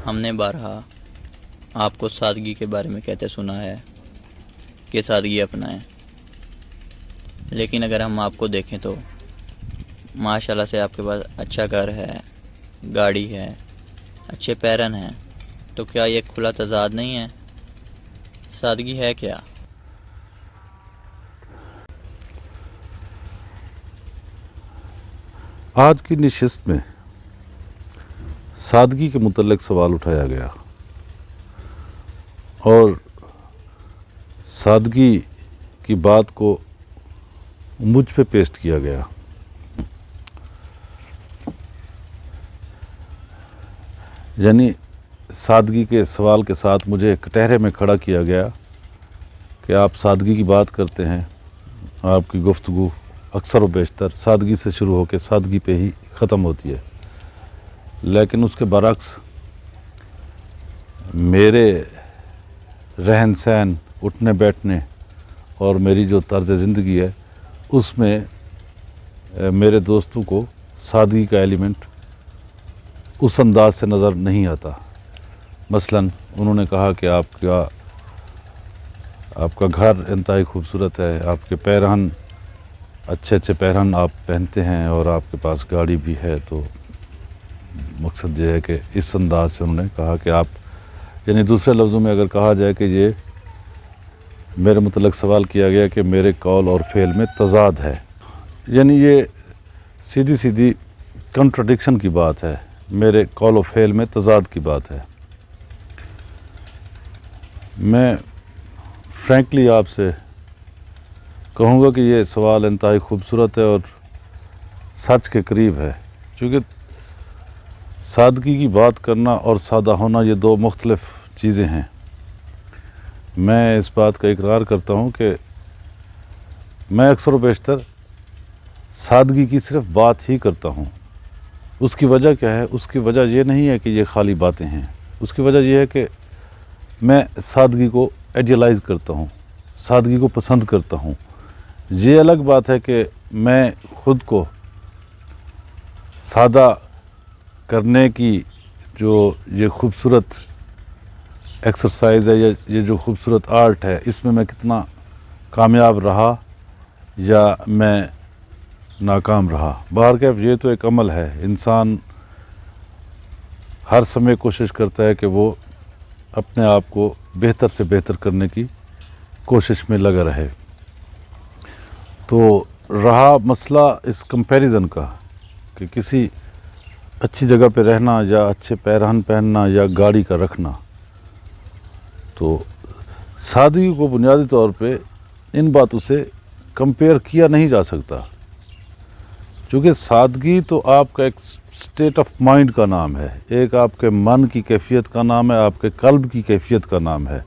ہم نے بارہا آپ کو سادگی کے بارے میں کہتے سنا ہے کہ سادگی اپنائیں، لیکن اگر ہم آپ کو دیکھیں تو ماشاءاللہ سے آپ کے پاس اچھا گھر ہے، گاڑی ہے، اچھے پیرن ہیں، تو کیا یہ کھلا تضاد نہیں ہے؟ سادگی ہے کیا؟ آج کی نشست میں سادگی کے متعلق سوال اٹھایا گیا اور سادگی کی بات کو مجھ پہ پیش کیا گیا۔ یعنی سادگی کے سوال کے ساتھ مجھے کٹہرے میں کھڑا کیا گیا کہ آپ سادگی کی بات کرتے ہیں، آپ کی گفتگو اکثر و بیشتر سادگی سے شروع ہو کے سادگی پہ ہی ختم ہوتی ہے، لیکن اس کے برعکس میرے رہن سہن، اٹھنے بیٹھنے اور میری جو طرز زندگی ہے اس میں میرے دوستوں کو سادگی کا ایلیمنٹ اس انداز سے نظر نہیں آتا۔ مثلاً انہوں نے کہا کہ آپ کا گھر انتہائی خوبصورت ہے، آپ کے پیرہن اچھے پیرہن آپ پہنتے ہیں اور آپ کے پاس گاڑی بھی ہے، تو مقصد یہ ہے کہ اس انداز سے انہوں نے کہا کہ آپ، یعنی دوسرے لفظوں میں اگر کہا جائے کہ یہ میرے متعلق سوال کیا گیا کہ میرے قول اور فعل میں تضاد ہے، یعنی یہ سیدھی کنٹرڈکشن کی بات ہے، میرے قول و فعل میں تضاد کی بات ہے۔ میں فرینکلی آپ سے کہوں گا کہ یہ سوال انتہائی خوبصورت ہے اور سچ کے قریب ہے، چونکہ سادگی کی بات کرنا اور سادہ ہونا یہ دو مختلف چیزیں ہیں۔ میں اس بات کا اقرار کرتا ہوں کہ میں اکثر و بیشتر سادگی کی صرف بات ہی کرتا ہوں۔ اس کی وجہ کیا ہے؟ اس کی وجہ یہ نہیں ہے کہ یہ خالی باتیں ہیں، اس کی وجہ یہ ہے کہ میں سادگی کو ایڈیلائز کرتا ہوں، سادگی کو پسند کرتا ہوں۔ یہ الگ بات ہے کہ میں خود کو سادہ کرنے کی جو یہ خوبصورت ایکسرسائز ہے، یہ جو خوبصورت آرٹ ہے، اس میں کتنا کامیاب رہا یا میں ناکام رہا۔ بہرکیف یہ تو ایک عمل ہے، انسان ہر سمے کوشش کرتا ہے کہ وہ اپنے آپ کو بہتر سے بہتر کرنے کی کوشش میں لگا رہے۔ تو رہا مسئلہ اس کمپیریزن کا کہ کسی اچھی جگہ پہ رہنا یا اچھے پیرہن پہننا یا گاڑی کا رکھنا، تو سادگی کو بنیادی طور پہ ان باتوں سے کمپیئر کیا نہیں جا سکتا، چونکہ سادگی تو آپ کا ایک سٹیٹ آف مائنڈ کا نام ہے، ایک آپ کے من کی کیفیت کا نام ہے، آپ کے قلب کی کیفیت کا نام ہے۔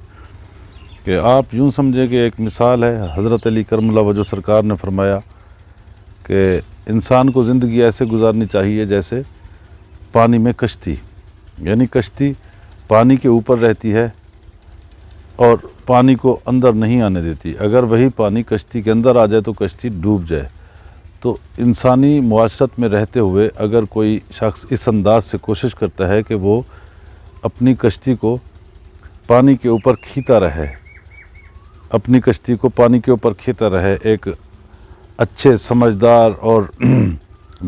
کہ آپ یوں سمجھیں کہ ایک مثال ہے، حضرت علی کرم اللہ وجہ سرکار نے فرمایا کہ انسان کو زندگی ایسے گزارنی چاہیے جیسے پانی میں کشتی، یعنی کشتی پانی کے اوپر رہتی ہے اور پانی کو اندر نہیں آنے دیتی، اگر وہی پانی کشتی کے اندر آ جائے تو کشتی ڈوب جائے۔ تو انسانی معاشرت میں رہتے ہوئے اگر کوئی شخص اس انداز سے کوشش کرتا ہے کہ وہ اپنی کشتی کو پانی کے اوپر کھینچتا رہے، اپنی کشتی کو پانی کے اوپر کھینچتا رہے، ایک اچھے سمجھدار اور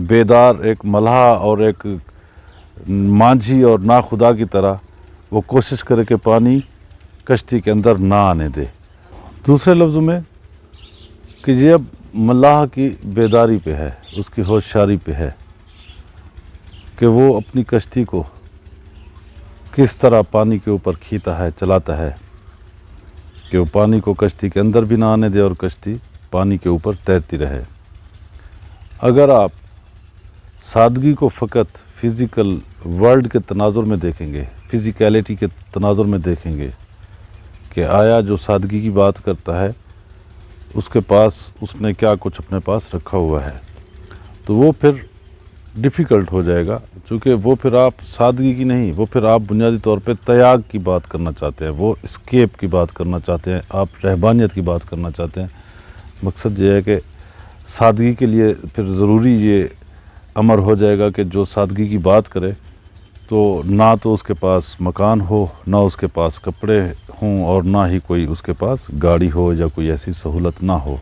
بیدار ایک ملاح اور ایک مانجھی اور ناخدا کی طرح وہ کوشش کرے کہ پانی کشتی کے اندر نہ آنے دے۔ دوسرے لفظوں میں کہ یہ اب ملاح کی بیداری پہ ہے، اس کی ہوشیاری پہ ہے کہ وہ اپنی کشتی کو کس طرح پانی کے اوپر کھینچتا ہے، چلاتا ہے کہ وہ پانی کو کشتی کے اندر بھی نہ آنے دے اور کشتی پانی کے اوپر تیرتی رہے۔ اگر آپ سادگی کو فقط فزیکل ورلڈ کے تناظر میں دیکھیں گے، فزیکیلٹی کے تناظر میں دیکھیں گے کہ آیا جو سادگی کی بات کرتا ہے اس کے پاس اس نے کیا کچھ اپنے پاس رکھا ہوا ہے، تو وہ پھر ڈیفیکلٹ ہو جائے گا، چونکہ وہ پھر آپ سادگی کی نہیں، وہ پھر آپ بنیادی طور پہ تیاگ کی بات کرنا چاہتے ہیں، وہ اسکیپ کی بات کرنا چاہتے ہیں، آپ رہبانیت کی بات کرنا چاہتے ہیں۔ مقصد یہ ہے کہ سادگی کے لیے پھر ضروری یہ امر ہو جائے گا کہ جو سادگی کی بات کرے تو نہ تو اس کے پاس مکان ہو، نہ اس کے پاس کپڑے ہوں، اور نہ ہی کوئی اس کے پاس گاڑی ہو یا کوئی ایسی سہولت نہ ہو۔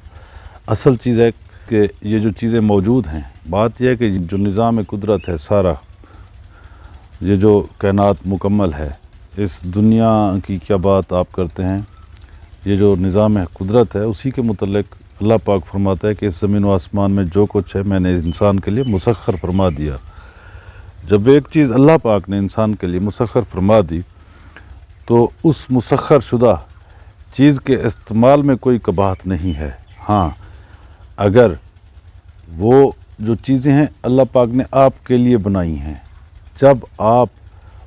اصل چیز ہے کہ یہ جو چیزیں موجود ہیں، بات یہ ہے کہ جو نظام قدرت ہے سارا، یہ جو کائنات مکمل ہے، اس دنیا کی کیا بات آپ کرتے ہیں، یہ جو نظام قدرت ہے اسی کے متعلق اللہ پاک فرماتا ہے کہ اس زمین و آسمان میں جو کچھ ہے میں نے انسان کے لیے مسخر فرما دیا۔ جب ایک چیز اللہ پاک نے انسان کے لیے مسخر فرما دی تو اس مسخر شدہ چیز کے استعمال میں کوئی قباحت نہیں ہے۔ ہاں، اگر وہ جو چیزیں ہیں اللہ پاک نے آپ کے لیے بنائی ہیں، جب آپ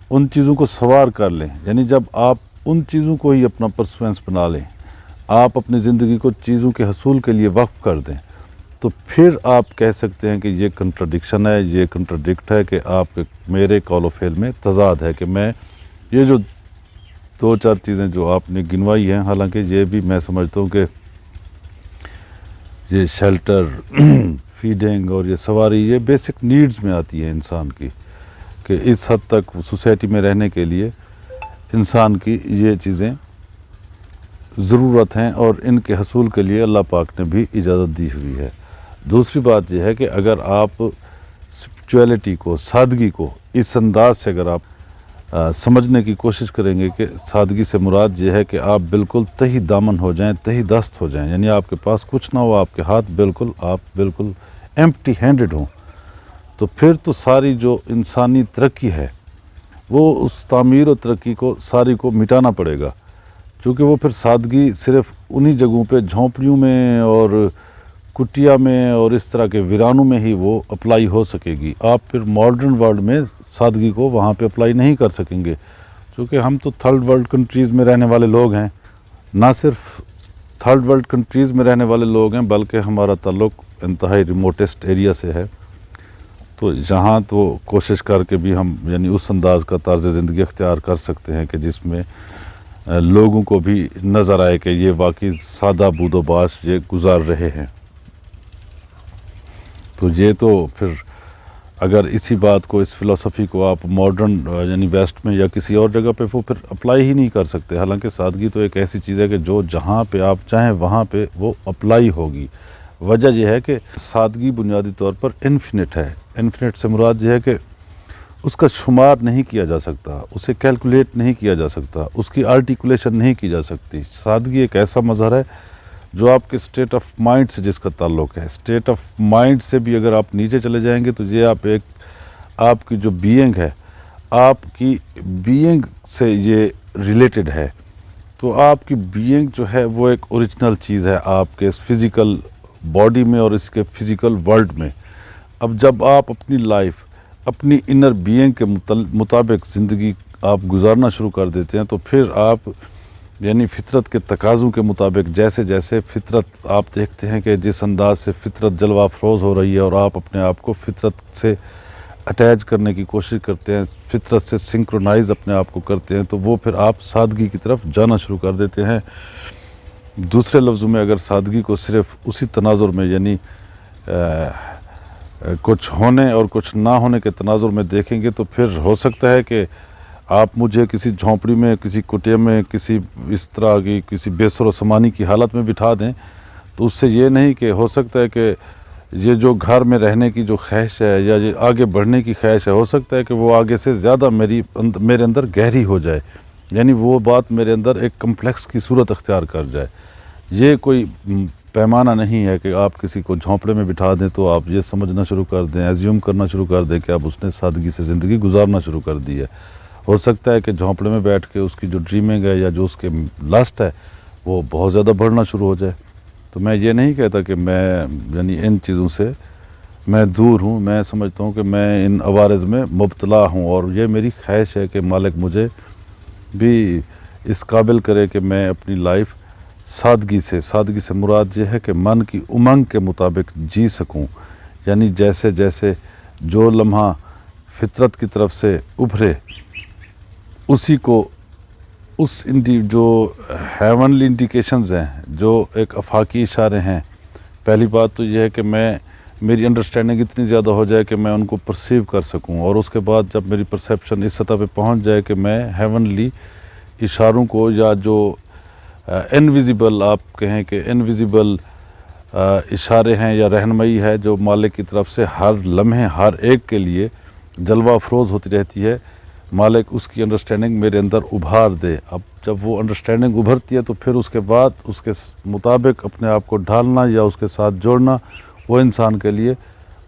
ان چیزوں کو سوار کر لیں، یعنی جب آپ ان چیزوں کو ہی اپنا پرسوینس بنا لیں، آپ اپنی زندگی کو چیزوں کے حصول کے لیے وقف کر دیں، تو پھر آپ کہہ سکتے ہیں کہ یہ کنٹراڈکشن ہے، یہ کنٹراڈکٹ ہے کہ آپ کے میرے قول و فعل میں تضاد ہے کہ میں یہ جو دو چار چیزیں جو آپ نے گنوائی ہیں، حالانکہ یہ بھی میں سمجھتا ہوں کہ یہ شیلٹر، فیڈنگ اور یہ سواری، یہ بیسک نیڈز میں آتی ہے انسان کی، کہ اس حد تک سوسائٹی میں رہنے کے لیے انسان کی یہ چیزیں ضرورت ہیں، اور ان کے حصول کے لیے اللہ پاک نے بھی اجازت دی ہوئی ہے۔ دوسری بات یہ ہے کہ اگر آپ اسپرچویلٹی کو، سادگی کو اس انداز سے اگر آپ سمجھنے کی کوشش کریں گے کہ سادگی سے مراد یہ ہے کہ آپ بالکل تہی دامن ہو جائیں، تہی دست ہو جائیں، یعنی آپ کے پاس کچھ نہ ہو، آپ کے ہاتھ آپ بالکل ایمپٹی ہینڈڈ ہوں، تو پھر تو ساری جو انسانی ترقی ہے وہ اس تعمیر و ترقی کو ساری کو مٹانا پڑے گا، چونکہ وہ پھر سادگی صرف انہی جگہوں پہ جھونپڑیوں میں اور کٹیا میں اور اس طرح کے ویرانوں میں ہی وہ اپلائی ہو سکے گی۔ آپ پھر ماڈرن ورلڈ میں سادگی کو وہاں پہ اپلائی نہیں کر سکیں گے، چونکہ ہم تو تھرڈ ورلڈ کنٹریز میں رہنے والے لوگ ہیں، نہ صرف تھرڈ ورلڈ کنٹریز میں رہنے والے لوگ ہیں بلکہ ہمارا تعلق انتہائی ریموٹسٹ ایریا سے ہے، تو یہاں تو کوشش کر کے بھی ہم یعنی اس انداز کا طرز زندگی اختیار کر سکتے ہیں کہ جس میں لوگوں کو بھی نظر آئے کہ یہ واقعی سادہ بود و باش یہ گزار رہے ہیں۔ تو یہ تو پھر اگر اسی بات کو، اس فلسفی کو آپ ماڈرن یعنی ویسٹ میں یا کسی اور جگہ پہ وہ پھر اپلائی ہی نہیں کر سکتے، حالانکہ سادگی تو ایک ایسی چیز ہے کہ جو جہاں پہ آپ چاہیں وہاں پہ وہ اپلائی ہوگی۔ وجہ یہ ہے کہ سادگی بنیادی طور پر انفینٹ ہے۔ انفینٹ سے مراد یہ ہے کہ اس کا شمار نہیں کیا جا سکتا، اسے کیلکولیٹ نہیں کیا جا سکتا، اس کی آرٹیکولیشن نہیں کی جا سکتی۔ سادگی ایک ایسا مظہر ہے جو آپ کے اسٹیٹ آف مائنڈ سے جس کا تعلق ہے۔ اسٹیٹ آف مائنڈ سے بھی اگر آپ نیچے چلے جائیں گے تو یہ آپ کی جو بینگ ہے، آپ کی بینگ سے یہ ریلیٹڈ ہے، تو آپ کی بینگ جو ہے وہ ایک اوریجنل چیز ہے آپ کے فزیکل باڈی میں اور اس کے فزیکل ورلڈ میں۔ اب جب آپ اپنی لائف اپنی انر بینگ کے مطابق زندگی آپ گزارنا شروع کر دیتے ہیں، تو پھر آپ یعنی فطرت کے تقاضوں کے مطابق جیسے جیسے فطرت آپ دیکھتے ہیں کہ جس انداز سے فطرت جلوہ افروز ہو رہی ہے اور آپ اپنے آپ کو فطرت سے اٹیچ کرنے کی کوشش کرتے ہیں، فطرت سے سنکرونائز اپنے آپ کو کرتے ہیں، تو وہ پھر آپ سادگی کی طرف جانا شروع کر دیتے ہیں۔ دوسرے لفظوں میں اگر سادگی کو صرف اسی تناظر میں یعنی کچھ ہونے اور کچھ نہ ہونے کے تناظر میں دیکھیں گے تو پھر ہو سکتا ہے کہ آپ مجھے کسی جھونپڑی میں، کسی کٹیا میں، کسی اس طرح کی کسی بے سر و سامانی کی حالت میں بٹھا دیں، تو اس سے یہ نہیں کہ ہو سکتا ہے کہ یہ جو گھر میں رہنے کی جو خواہش ہے یا یہ آگے بڑھنے کی خواہش ہے، ہو سکتا ہے کہ وہ آگے سے زیادہ میرے اندر گہری ہو جائے، یعنی وہ بات میرے اندر ایک کمپلیکس کی صورت اختیار کر جائے۔ یہ کوئی پیمانہ نہیں ہے کہ آپ کسی کو جھونپڑے میں بٹھا دیں تو آپ یہ سمجھنا شروع کر دیں، ایزیوم کرنا شروع کر دیں کہ اب اس نے سادگی سے زندگی گزارنا شروع کر دی ہے۔ ہو سکتا ہے کہ جھونپڑے میں بیٹھ کے اس کی جو ڈریمنگ ہے یا جو اس کے لسٹ ہے وہ بہت زیادہ بڑھنا شروع ہو جائے۔ تو میں یہ نہیں کہتا کہ میں یعنی ان چیزوں سے میں دور ہوں، میں سمجھتا ہوں کہ میں ان عوارض میں مبتلا ہوں، اور یہ میری خواہش ہے کہ مالک مجھے بھی اس قابل کرے کہ میں اپنی لائف سادگی سے مراد یہ ہے کہ من کی امنگ کے مطابق جی سکوں، یعنی جیسے جیسے جو لمحہ فطرت کی طرف سے ابھرے اسی کو جو ہیونلی انڈیکیشنز ہیں، جو ایک افاقی اشارے ہیں۔ پہلی بات تو یہ ہے کہ میں میری انڈرسٹینڈنگ اتنی زیادہ ہو جائے کہ میں ان کو پرسیو کر سکوں، اور اس کے بعد جب میری پرسیپشن اس سطح پہ پہنچ جائے کہ میں ہیونلی اشاروں کو، یا جو انویزیبل آپ کہیں کہ انویزیبل اشارے ہیں یا رہنمائی ہے جو مالک کی طرف سے ہر لمحے ہر ایک کے لیے جلوہ افروز ہوتی رہتی ہے، مالک اس کی انڈرسٹینڈنگ میرے اندر ابھار دے۔ اب جب وہ انڈرسٹینڈنگ ابھرتی ہے تو پھر اس کے بعد اس کے مطابق اپنے آپ کو ڈھالنا یا اس کے ساتھ جوڑنا وہ انسان کے لیے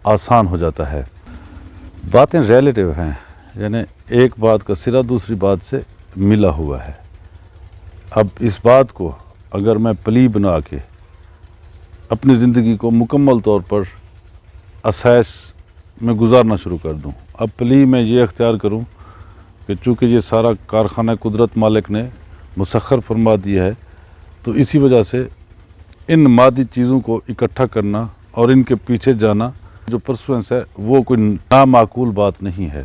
آسان ہو جاتا ہے۔ باتیں ریلیٹیو ہیں، یعنی ایک بات کا سرا دوسری بات سے ملا ہوا ہے۔ اب اس بات کو اگر میں پلی بنا کے اپنی زندگی کو مکمل طور پر آسائش میں گزارنا شروع کر دوں، اب پلی میں یہ اختیار کروں کہ چونکہ یہ سارا کارخانہ قدرت مالک نے مسخر فرما دیا ہے، تو اسی وجہ سے ان مادی چیزوں کو اکٹھا کرنا اور ان کے پیچھے جانا جو پرسوینس ہے وہ کوئی نامعقول بات نہیں ہے۔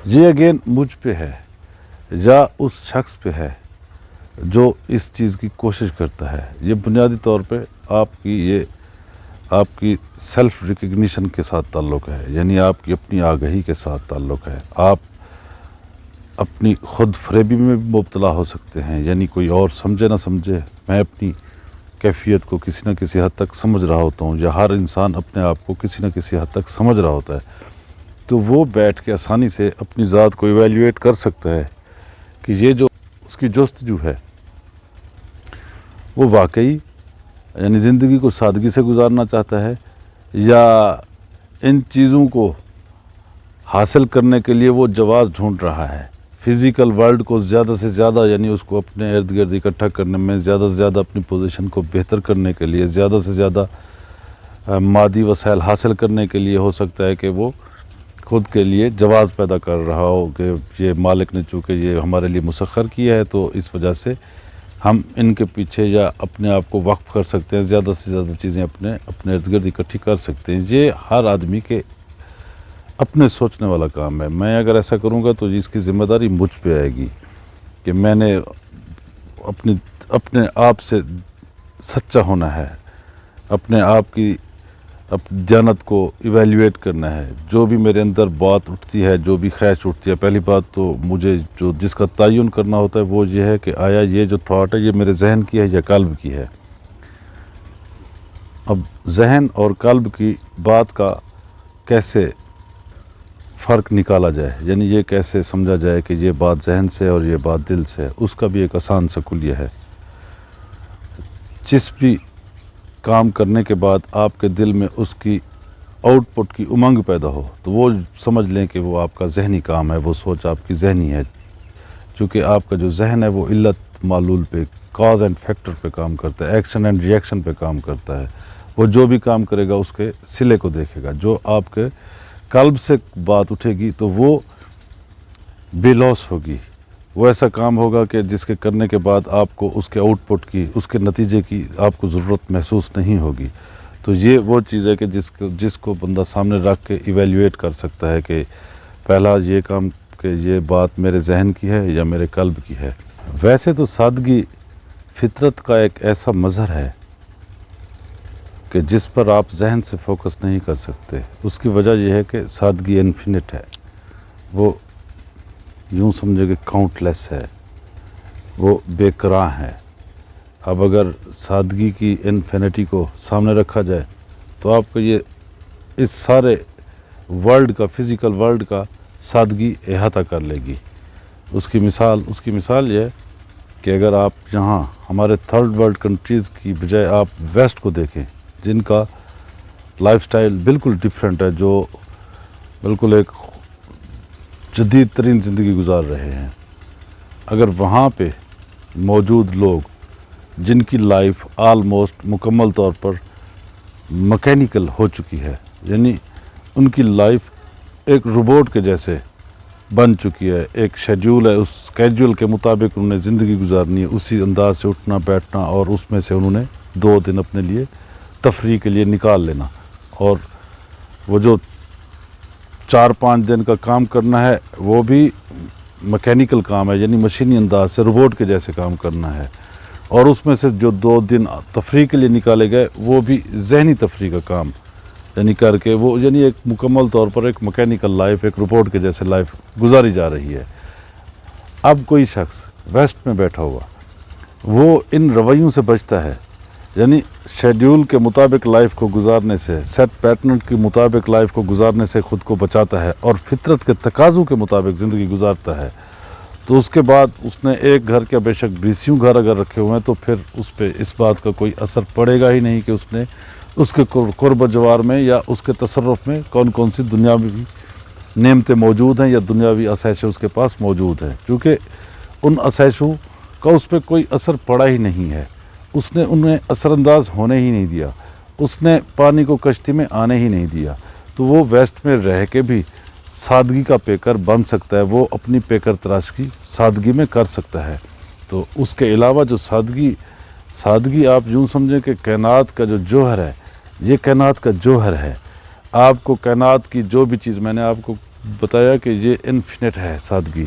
یہ اگین مجھ پہ ہے یا اس شخص پہ ہے جو اس چیز کی کوشش کرتا ہے۔ یہ بنیادی طور پہ آپ کی سیلف ریکگنیشن کے ساتھ تعلق ہے، یعنی آپ کی اپنی آگہی کے ساتھ تعلق ہے۔ آپ اپنی خود فریبی میں بھی مبتلا ہو سکتے ہیں، یعنی کوئی اور سمجھے نہ سمجھے، میں اپنی کیفیت کو کسی نہ کسی حد تک سمجھ رہا ہوتا ہوں، یا ہر انسان اپنے آپ کو کسی نہ کسی حد تک سمجھ رہا ہوتا ہے، تو وہ بیٹھ کے آسانی سے اپنی ذات کو ایویلیویٹ کر سکتا ہے کہ یہ جو اس کی جستجو ہے وہ واقعی یعنی زندگی کو سادگی سے گزارنا چاہتا ہے، یا ان چیزوں کو حاصل کرنے کے لیے وہ جواز ڈھونڈ رہا ہے۔ فزیکل ورلڈ کو زیادہ سے زیادہ یعنی اس کو اپنے ارد گرد اکٹھا کرنے میں، زیادہ سے زیادہ اپنی پوزیشن کو بہتر کرنے کے لیے، زیادہ سے زیادہ مادی وسائل حاصل کرنے کے لیے ہو سکتا ہے کہ وہ خود کے لیے جواز پیدا کر رہا ہو کہ یہ مالک نے چونکہ یہ ہمارے لیے مسخر کیا ہے تو اس وجہ سے ہم ان کے پیچھے یا اپنے آپ کو وقف کر سکتے ہیں، زیادہ سے زیادہ چیزیں اپنے ارد گرد اکٹھی کر سکتے ہیں۔ یہ ہر آدمی کے اپنے سوچنے والا کام ہے۔ میں اگر ایسا کروں گا تو اس کی ذمہ داری مجھ پہ آئے گی کہ میں نے اپنے آپ سے سچا ہونا ہے، اپنے آپ کی دیانت کو ایویلیویٹ کرنا ہے۔ جو بھی میرے اندر بات اٹھتی ہے، جو بھی خواہش اٹھتی ہے، پہلی بات تو مجھے جس کا تعین کرنا ہوتا ہے وہ یہ ہے کہ آیا یہ جو تھاٹ ہے یہ میرے ذہن کی ہے یا قلب کی ہے۔ اب ذہن اور قلب کی بات کا کیسے فرق نکالا جائے، یعنی یہ کیسے سمجھا جائے کہ یہ بات ذہن سے اور یہ بات دل سے ہے، اس کا بھی ایک آسان سا کلیہ ہے۔ جس بھی کام کرنے کے بعد آپ کے دل میں اس کی آؤٹ پٹ کی امنگ پیدا ہو تو وہ سمجھ لیں کہ وہ آپ کا ذہنی کام ہے، وہ سوچ آپ کی ذہنی ہے، چونکہ آپ کا جو ذہن ہے وہ علت معلول پہ، کاز اینڈ فیکٹر پہ کام کرتا ہے، ایکشن اینڈ ری ایکشن پہ کام کرتا ہے۔ وہ جو بھی کام کرے گا اس کے صلے کو دیکھے گا۔ جو آپ کے قلب سے بات اٹھے گی تو وہ بے لوث ہوگی، وہ ایسا کام ہوگا کہ جس کے کرنے کے بعد آپ کو اس کے آؤٹ پٹ کی، اس کے نتیجے کی آپ کو ضرورت محسوس نہیں ہوگی۔ تو یہ وہ چیز ہے کہ جس کو بندہ سامنے رکھ کے ایویلیویٹ کر سکتا ہے کہ پہلا یہ کام کہ یہ بات میرے ذہن کی ہے یا میرے قلب کی ہے۔ ویسے تو سادگی فطرت کا ایک ایسا مظہر ہے کہ جس پر آپ ذہن سے فوکس نہیں کر سکتے۔ اس کی وجہ یہ ہے کہ سادگی انفینٹ ہے، وہ یوں سمجھے کہ کاؤنٹ لیس ہے، وہ بے کراں ہے۔ اب اگر سادگی کی انفینٹی کو سامنے رکھا جائے تو آپ کو یہ اس سارے ورلڈ کا، فزیکل ورلڈ کا سادگی احاطہ کر لے گی۔ اس کی مثال یہ ہے کہ اگر آپ یہاں ہمارے تھرڈ ورلڈ کنٹریز کی بجائے آپ ویسٹ کو دیکھیں جن کا لائف سٹائل بالکل ڈیفرنٹ ہے، جو بالکل ایک جدید ترین زندگی گزار رہے ہیں، اگر وہاں پہ موجود لوگ جن کی لائف آلموسٹ مکمل طور پر مکینیکل ہو چکی ہے، یعنی ان کی لائف ایک روبوٹ کے جیسے بن چکی ہے، ایک شیڈیول ہے، اس اسکیڈول کے مطابق انہوں نے زندگی گزارنی ہے، اسی انداز سے اٹھنا بیٹھنا، اور اس میں سے انہوں نے 2 دن اپنے لیے تفریح کے لیے نکال لینا، اور وہ جو 4-5 دن کا کام کرنا ہے وہ بھی مکینیکل کام ہے، یعنی مشینی انداز سے روبوٹ کے جیسے کام کرنا ہے، اور اس میں سے جو 2 دن تفریح کے لیے نکالے گئے وہ بھی ذہنی تفریح کا کام، یعنی کر کے وہ یعنی ایک مکمل طور پر ایک مکینیکل لائف، ایک روبوٹ کے جیسے لائف گزاری جا رہی ہے۔ اب کوئی شخص ویسٹ میں بیٹھا ہوا وہ ان رویوں سے بچتا ہے، یعنی شیڈیول کے مطابق لائف کو گزارنے سے، سیٹ پیٹرن کے مطابق لائف کو گزارنے سے خود کو بچاتا ہے اور فطرت کے تقاضوں کے مطابق زندگی گزارتا ہے، تو اس کے بعد اس نے ایک گھر کے بے شک 20 گھر اگر رکھے ہوئے ہیں تو پھر اس پہ اس بات کا کوئی اثر پڑے گا ہی نہیں کہ اس نے اس کے قرب و جوار میں یا اس کے تصرف میں کون کون سی دنیاوی نعمتیں موجود ہیں یا دنیاوی آسائشیں اس کے پاس موجود ہیں، کیونکہ ان آسائشوں کا اس پہ کوئی اثر پڑا ہی نہیں ہے، اس نے انہیں اثر انداز ہونے ہی نہیں دیا، اس نے پانی کو کشتی میں آنے ہی نہیں دیا، تو وہ ویسٹ میں رہ کے بھی سادگی کا پیکر بن سکتا ہے، وہ اپنی پیکر تراشی سادگی میں کر سکتا ہے۔ تو اس کے علاوہ جو سادگی آپ یوں سمجھیں کہ کائنات کا جو جوہر ہے، یہ کائنات کا جوہر ہے۔ آپ کو کائنات کی جو بھی چیز، میں نے آپ کو بتایا کہ یہ انفینٹ ہے سادگی،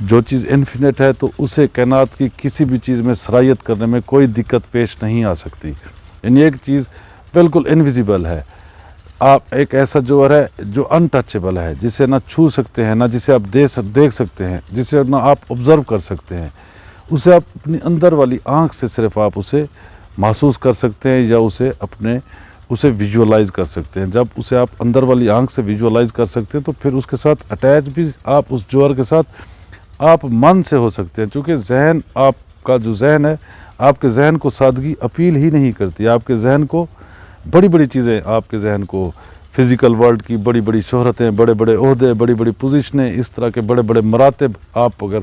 جو چیز انفینٹ ہے تو اسے کائنات کی کسی بھی چیز میں صلاحیت کرنے میں کوئی دقت پیش نہیں آ سکتی، یعنی ایک چیز بالکل انویزیبل ہے، آپ ایک ایسا جوہر ہے جو ان ٹچیبل ہے، جسے نہ چھو سکتے ہیں، نہ جسے آپ دیکھ سکتے ہیں، جسے نہ آپ آبزرو کر سکتے ہیں، اسے آپ اپنی اندر والی آنکھ سے صرف آپ اسے محسوس کر سکتے ہیں یا اسے ویژولائز کر سکتے ہیں۔ جب اسے آپ اندر والی آنکھ سے ویژولائز کر سکتے ہیں تو پھر اس کے ساتھ اٹیچ بھی آپ اس جوہر کے ساتھ آپ من سے ہو سکتے ہیں، چونکہ ذہن، آپ کا جو ذہن ہے، آپ کے ذہن کو سادگی اپیل ہی نہیں کرتی، آپ کے ذہن کو بڑی بڑی چیزیں، آپ کے ذہن کو فزیکل ورلڈ کی بڑی بڑی شہرتیں، بڑے بڑے عہدے، بڑی بڑی پوزیشنیں، اس طرح کے بڑے بڑے مراتب، آپ اگر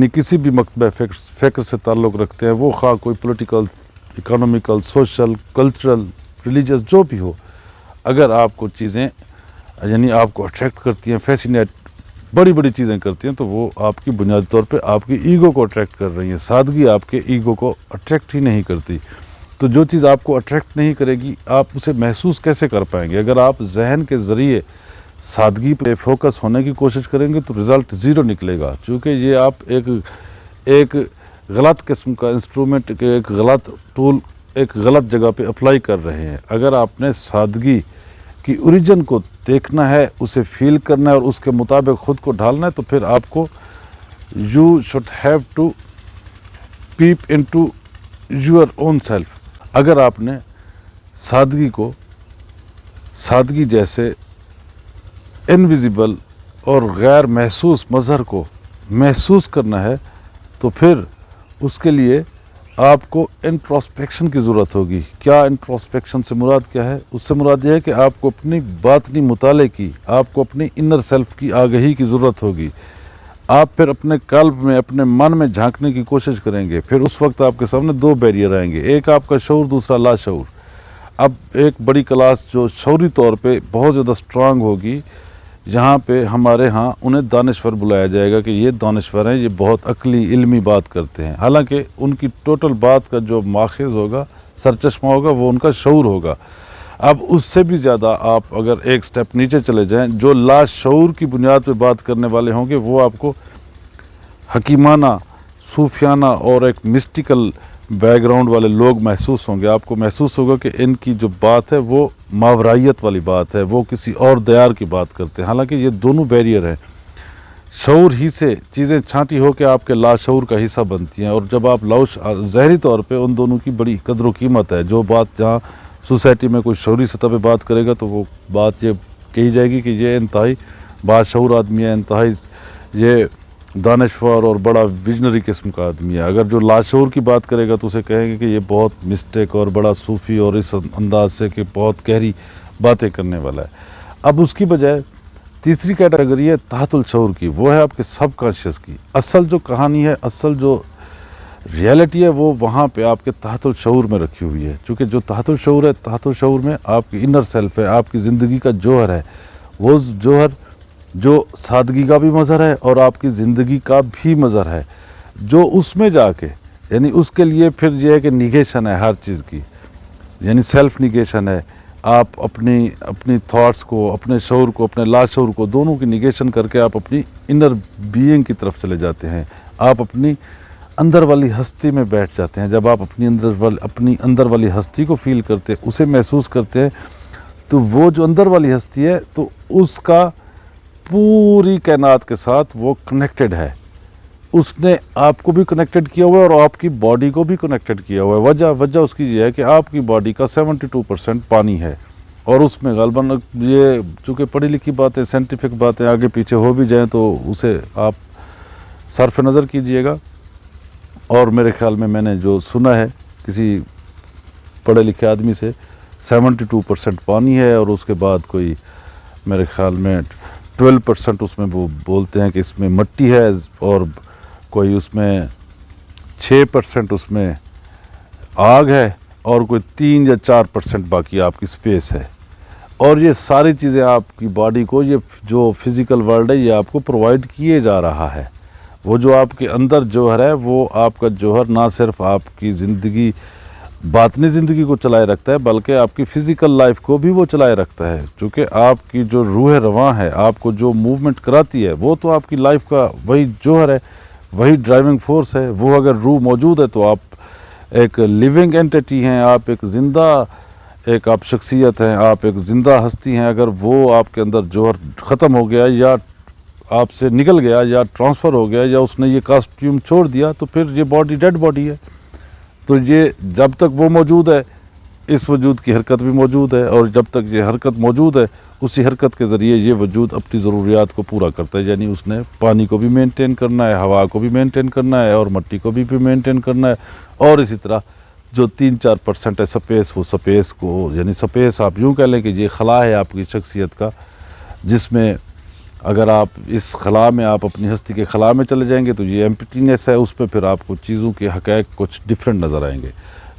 کسی بھی مکتبہ فکر سے تعلق رکھتے ہیں، وہ خواہ کوئی political, economical, social, cultural, religious جو بھی ہو، اگر آپ کو چیزیں یعنی آپ کو اٹریکٹ کرتی ہیں، فیسینیٹ بڑی بڑی چیزیں کرتی ہیں، تو وہ آپ کی بنیادی طور پہ آپ کی ایگو کو اٹریکٹ کر رہی ہیں۔ سادگی آپ کے ایگو کو اٹریکٹ ہی نہیں کرتی، تو جو چیز آپ کو اٹریکٹ نہیں کرے گی آپ اسے محسوس کیسے کر پائیں گے؟ اگر آپ ذہن کے ذریعے سادگی پہ فوکس ہونے کی کوشش کریں گے تو رزلٹ 0 نکلے گا، چونکہ یہ آپ ایک غلط قسم کا انسٹرومنٹ، ایک غلط ٹول ایک غلط جگہ پہ اپلائی کر رہے ہیں۔ اگر آپ نے سادگی کی اوریجن کو دیکھنا ہے، اسے فیل کرنا ہے اور اس کے مطابق خود کو ڈھالنا ہے، تو پھر آپ کو you should have to peep into your own self. اگر آپ نے سادگی جیسے انویزیبل اور غیر محسوس مظہر کو محسوس کرنا ہے تو پھر اس کے لیے آپ کو انٹروسپیکشن کی ضرورت ہوگی۔ کیا انٹروسپیکشن سے مراد کیا ہے؟ اس سے مراد یہ ہے کہ آپ کو اپنی باطنی مطالعے کی، آپ کو اپنی انر سیلف کی آگہی کی ضرورت ہوگی۔ آپ پھر اپنے قلب میں، اپنے من میں جھانکنے کی کوشش کریں گے، پھر اس وقت آپ کے سامنے 2 بیریئر آئیں گے، ایک آپ کا شعور، دوسرا لاشعور۔ اب ایک بڑی کلاس جو شعوری طور پہ بہت زیادہ سٹرانگ ہوگی، جہاں پہ ہمارے ہاں انہیں دانشور بلایا جائے گا کہ یہ دانشور ہیں، یہ بہت عقلی علمی بات کرتے ہیں، حالانکہ ان کی ٹوٹل بات کا جو ماخذ ہوگا، سرچشمہ ہوگا، وہ ان کا شعور ہوگا۔ اب اس سے بھی زیادہ آپ اگر ایک سٹیپ نیچے چلے جائیں، جو لاشعور کی بنیاد پہ بات کرنے والے ہوں گے، وہ آپ کو حکیمانہ، صوفیانہ اور ایک مسٹیکل بیک گراؤنڈ والے لوگ محسوس ہوں گے۔ آپ کو محسوس ہوگا کہ ان کی جو بات ہے وہ ماورائیت والی بات ہے، وہ کسی اور دیار کی بات کرتے ہیں، حالانکہ یہ دونوں بیریئر ہیں۔ شعور ہی سے چیزیں چھانٹی ہو کے آپ کے لاشعور کا حصہ بنتی ہیں، اور جب آپ ظاہری طور پہ ان دونوں کی بڑی قدر و قیمت ہے۔ جو بات جہاں سوسائٹی میں کوئی شعوری سطح پہ بات کرے گا تو وہ بات یہ کہی جائے گی کہ یہ انتہائی باشعور آدمی ہے، انتہائی یہ دانشور اور بڑا ویژنری قسم کا آدمی ہے۔ اگر جو لاشعور کی بات کرے گا تو اسے کہیں گے کہ یہ بہت مسٹیک اور بڑا صوفی اور اس انداز سے کہ بہت گہری باتیں کرنے والا ہے۔ اب اس کی بجائے تیسری کیٹیگری ہے تحت الشعور کی، وہ ہے آپ کے سب کانشیس کی۔ اصل جو کہانی ہے، اصل جو ریالٹی ہے، وہ وہاں پہ آپ کے تحت الشعور میں رکھی ہوئی ہے، چونکہ جو تحت الشعور ہے، تحت الشعور میں آپ کی انر سیلف ہے، آپ کی زندگی کا جوہر ہے، وہ جوہر جو سادگی کا بھی مظہر ہے اور آپ کی زندگی کا بھی مظہر ہے، جو اس میں جا کے یعنی اس کے لیے پھر یہ ہے کہ نیگیشن ہے ہر چیز کی، یعنی سیلف نیگیشن ہے۔ آپ اپنی تھاٹس کو، اپنے شعور کو، اپنے لاشعور کو، دونوں کی نیگیشن کر کے آپ اپنی انر بینگ کی طرف چلے جاتے ہیں۔ آپ اپنی اندر والی ہستی میں بیٹھ جاتے ہیں. جب آپ اپنی اندر والی ہستی کو فیل کرتے ہیں, اسے محسوس کرتے ہیں, تو وہ جو اندر والی ہستی ہے تو اس کا پوری کائنات کے ساتھ وہ کنیکٹڈ ہے. اس نے آپ کو بھی کنیکٹڈ کیا ہوا ہے اور آپ کی باڈی کو بھی کنیکٹڈ کیا ہوا ہے. وجہ اس کی یہ ہے کہ آپ کی باڈی کا 72% پانی ہے, اور اس میں غالباً یہ چونکہ پڑھی لکھی باتیں, سائنٹیفک باتیں آگے پیچھے ہو بھی جائیں تو اسے آپ صرف نظر کیجئے گا. اور میرے خیال میں نے جو سنا ہے کسی پڑھے لکھے آدمی سے, 72% پانی ہے, اور اس کے بعد کوئی میرے خیال میں 12% اس میں وہ بولتے ہیں کہ اس میں مٹی ہے, اور کوئی اس میں 6% اس میں آگ ہے, اور کوئی 3 یا 4% باقی آپ کی سپیس ہے. اور یہ ساری چیزیں آپ کی باڈی کو, یہ جو فزیکل ورلڈ ہے, یہ آپ کو پرووائڈ کیے جا رہا ہے. وہ جو آپ کے اندر جوہر ہے, وہ آپ کا جوہر نہ صرف آپ کی زندگی, باطنی زندگی کو چلائے رکھتا ہے, بلکہ آپ کی فزیکل لائف کو بھی وہ چلائے رکھتا ہے. چونکہ آپ کی جو روح رواں ہے, آپ کو جو موومنٹ کراتی ہے, وہ تو آپ کی لائف کا وہی جوہر ہے, وہی ڈرائیونگ فورس ہے. وہ اگر روح موجود ہے تو آپ ایک لیونگ اینٹیٹی ہیں, آپ ایک زندہ آپ شخصیت ہیں, آپ ایک زندہ ہستی ہیں. اگر وہ آپ کے اندر جوہر ختم ہو گیا, یا آپ سے نکل گیا, یا ٹرانسفر ہو گیا, یا اس نے یہ کاسٹیوم چھوڑ دیا, تو پھر یہ باڈی ڈیڈ باڈی ہے. تو یہ جب تک وہ موجود ہے, اس وجود کی حرکت بھی موجود ہے, اور جب تک یہ حرکت موجود ہے, اسی حرکت کے ذریعے یہ وجود اپنی ضروریات کو پورا کرتا ہے. یعنی اس نے پانی کو بھی مینٹین کرنا ہے, ہوا کو بھی مینٹین کرنا ہے, اور مٹی کو بھی مینٹین کرنا ہے, اور اسی طرح جو 3-4% ہے سپیس, وہ سپیس کو, یعنی سپیس آپ یوں کہہ لیں کہ یہ خلا ہے آپ کی شخصیت کا, جس میں اگر آپ اس خلا میں, آپ اپنی ہستی کے خلا میں چلے جائیں گے تو یہ ایمپٹینس ہے, اس پہ پھر آپ کو چیزوں کے حقائق کچھ ڈیفرنٹ نظر آئیں گے.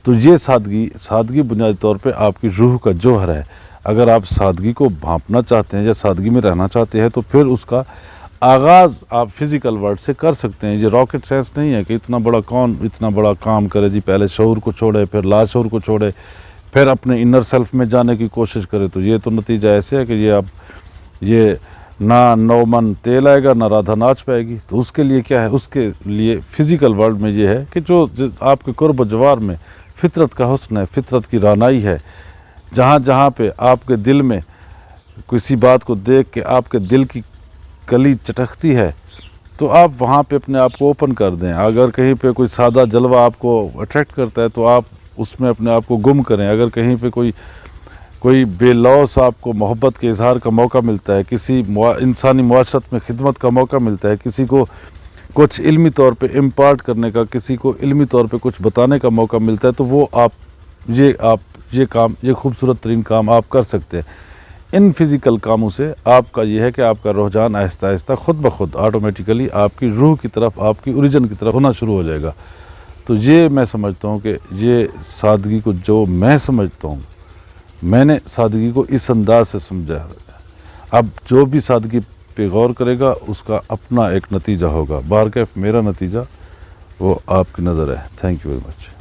تو یہ سادگی بنیادی طور پہ آپ کی روح کا جوہر ہے. اگر آپ سادگی کو بھانپنا چاہتے ہیں یا سادگی میں رہنا چاہتے ہیں, تو پھر اس کا آغاز آپ فزیکل ورلڈ سے کر سکتے ہیں. یہ راکٹ سائنس نہیں ہے کہ اتنا بڑا کام کرے جی, پہلے شعور کو چھوڑے, پھر لا شعور کو چھوڑے, پھر اپنے انر سیلف میں جانے کی کوشش کرے. تو یہ تو نتیجہ ایسے ہے کہ یہ نہ 9 من تیل آئے گا, نہ رادھا ناچ پائے گی. تو اس کے لیے کیا ہے, اس کے لیے فزیکل ورلڈ میں یہ ہے کہ جو آپ کے قرب و جوار میں فطرت کا حسن ہے, فطرت کی رانائی ہے, جہاں پہ آپ کے دل میں کسی بات کو دیکھ کے آپ کے دل کی کلی چٹکتی ہے, تو آپ وہاں پہ اپنے آپ کو اوپن کر دیں. اگر کہیں پہ کوئی سادہ جلوہ آپ کو اٹریکٹ کرتا ہے, تو آپ اس میں اپنے آپ کو گم کریں. اگر کہیں پہ کوئی بے لوث آپ کو محبت کے اظہار کا موقع ملتا ہے, کسی انسانی معاشرت میں خدمت کا موقع ملتا ہے, کسی کو کچھ علمی طور پہ امپارٹ کرنے کا, کسی کو علمی طور پہ کچھ بتانے کا موقع ملتا ہے, تو وہ یہ خوبصورت ترین کام آپ کر سکتے ہیں. ان فزیکل کاموں سے آپ کا یہ ہے کہ آپ کا رجحان آہستہ آہستہ خود بخود آٹومیٹیکلی آپ کی روح کی طرف, آپ کی اوریجن کی طرف ہونا شروع ہو جائے گا. تو یہ میں سمجھتا ہوں کہ یہ سادگی کو, جو میں سمجھتا ہوں, میں نے سادگی کو اس انداز سے سمجھا. اب جو بھی سادگی پہ غور کرے گا, اس کا اپنا ایک نتیجہ ہوگا. بہرکیف میرا نتیجہ وہ آپ کی نظر ہے. Thank you very much.